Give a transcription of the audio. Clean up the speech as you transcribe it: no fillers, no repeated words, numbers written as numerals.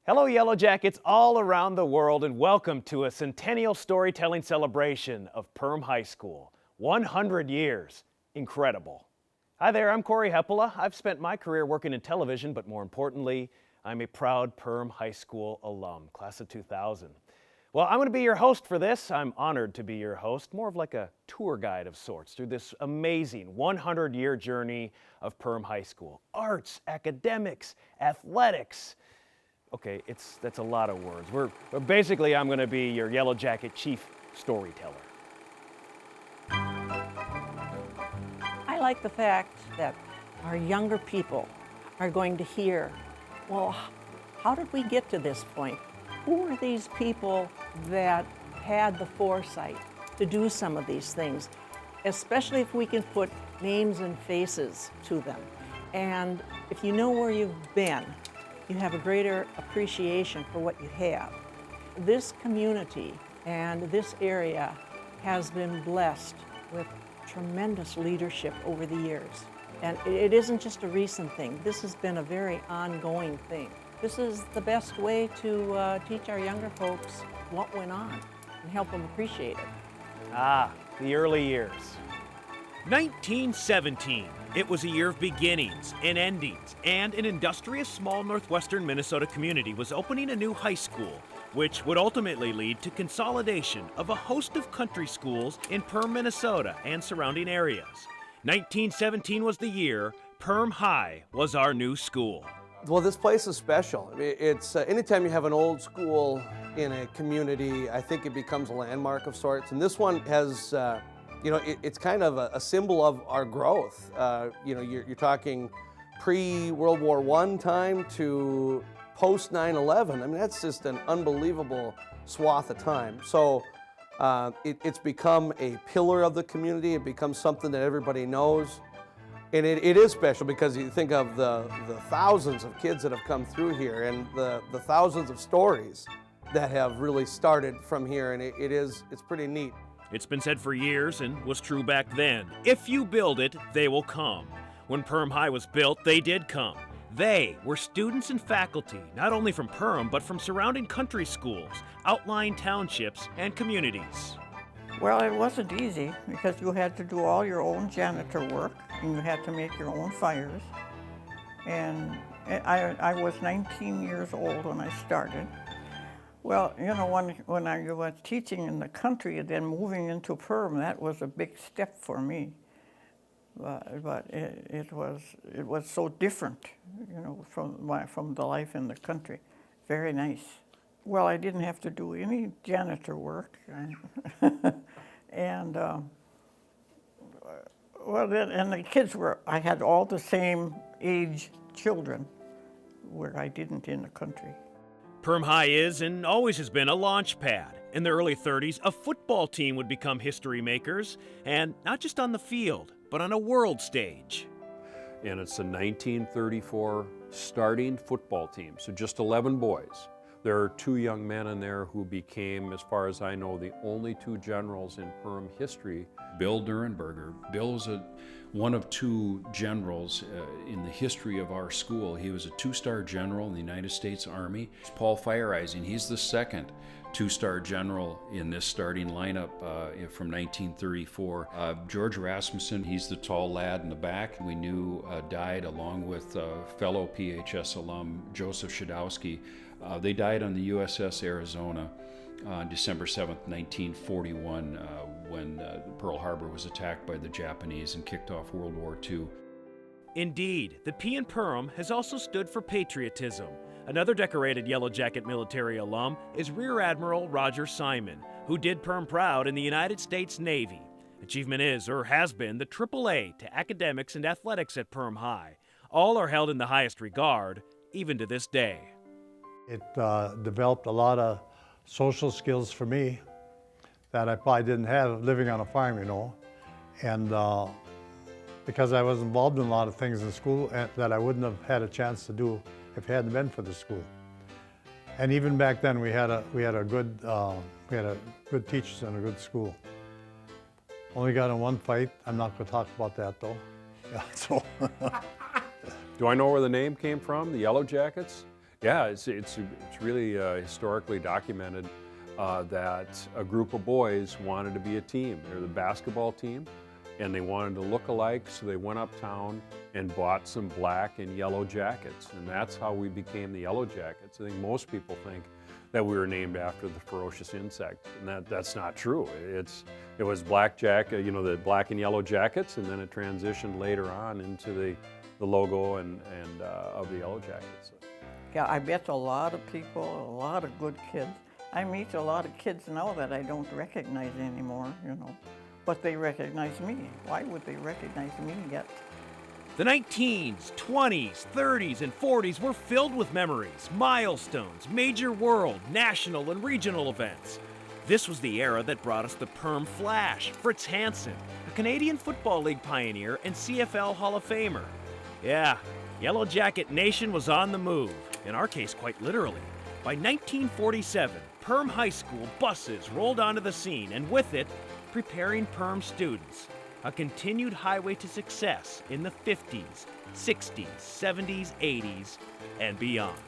Hello, Yellow Jackets all around the world, and welcome to a centennial storytelling celebration of Perham High School. 100 years. Incredible. Hi there, I'm Cory Hepola. I've spent my career working in television, but more importantly, I'm a proud Perham High School alum, class of 2000. Well, I'm going to be your host for this. I'm honored to be your host, more of like a tour guide of sorts through this amazing 100-year journey of Perham High School. Arts, academics, athletics. Okay, that's a lot of words. Basically, I'm going to be your Yellow Jacket chief storyteller. I like the fact that our younger people are going to hear, well, how did we get to this point? Who are these people that had the foresight to do some of these things? Especially if we can put names and faces to them. And if you know where you've been, you have a greater appreciation for what you have. This community and this area has been blessed with tremendous leadership over the years. And it isn't just a recent thing. This has been a very ongoing thing. This is the best way to teach our younger folks what went on and help them appreciate it. Ah, the early years. 1917. It was a year of beginnings and endings, and an industrious small northwestern Minnesota community was opening a new high school, which would ultimately lead to consolidation of a host of country schools in Perham, Minnesota and surrounding areas. 1917 was the year. Perham High was our new school. Well, this place is special. It's anytime you have an old school in a community, I think it becomes a landmark of sorts. And this one has, it's kind of a symbol of our growth. You're talking pre-World War I time to post 9/11. I mean, that's just an unbelievable swath of time. So it's become a pillar of the community. It becomes something that everybody knows. And it is special because you think of the thousands of kids that have come through here and the thousands of stories that have really started from here, and it's pretty neat. It's been said for years and was true back then. If you build it, they will come. When Perham High was built, they did come. They were students and faculty, not only from Perham, but from surrounding country schools, outlying townships, and communities. Well, it wasn't easy because you had to do all your own janitor work and you had to make your own fires. And I was 19 years old when I started. Well, when I was teaching in the country and then moving into Perham, that was a big step for me. But it was so different, from the life in the country. Very nice. Well, I didn't have to do any janitor work, and the kids I had all the same age children, where I didn't in the country. Perham High is and always has been a launch pad. In the early 30s, a football team would become history makers, and not just on the field, but on a world stage. And it's a 1934 starting football team, so just 11 boys. There are 2 young men in there who became, as far as I know, the only 2 generals in Perham history. Bill Durenberger. Bill was one of 2 generals in the history of our school. He was a 2-star general in the United States Army. Paul Feiereising, he's the second 2-star general in this starting lineup from 1934. George Rasmussen, he's the tall lad in the back we knew died, along with fellow PHS alum Joseph Shadowski. They died on the USS Arizona on December 7th, 1941, when Pearl Harbor was attacked by the Japanese and kicked off World War II. Indeed, the P in Perham has also stood for patriotism. Another decorated Yellow Jacket military alum is Rear Admiral Roger Simon, who did Perham proud in the United States Navy. Achievement is, or has been, the AAA to academics and athletics at Perham High. All are held in the highest regard, even to this day. It developed a lot of social skills for me that I probably didn't have living on a farm, and because I was involved in a lot of things in school that I wouldn't have had a chance to do if it hadn't been for the school. And even back then, we had good teachers and a good school. Only got in one fight. I'm not going to talk about that though. Yeah, so. Do I know where the name came from, the Yellow Jackets? Yeah, it's really historically documented that a group of boys wanted to be a team. They're the basketball team, and they wanted to look alike, so they went uptown and bought some black and yellow jackets, and that's how we became the Yellow Jackets. I think most people think that we were named after the ferocious insect, and that's not true. It was black the black and yellow jackets, and then it transitioned later on into the logo and of the Yellow Jackets. Yeah, I bet a lot of people, a lot of good kids. I meet a lot of kids now that I don't recognize anymore, but they recognize me. Why would they recognize me yet? The 19s, 20s, 30s, and 40s were filled with memories, milestones, major world, national, and regional events. This was the era that brought us the Perm Flash, Fritz Hansen, a Canadian Football League pioneer and CFL Hall of Famer. Yeah, Yellow Jacket Nation was on the move, in our case quite literally. By 1947, Perham High School buses rolled onto the scene, and with it, preparing Perm students. A continued highway to success in the 50s, 60s, 70s, 80s, and beyond.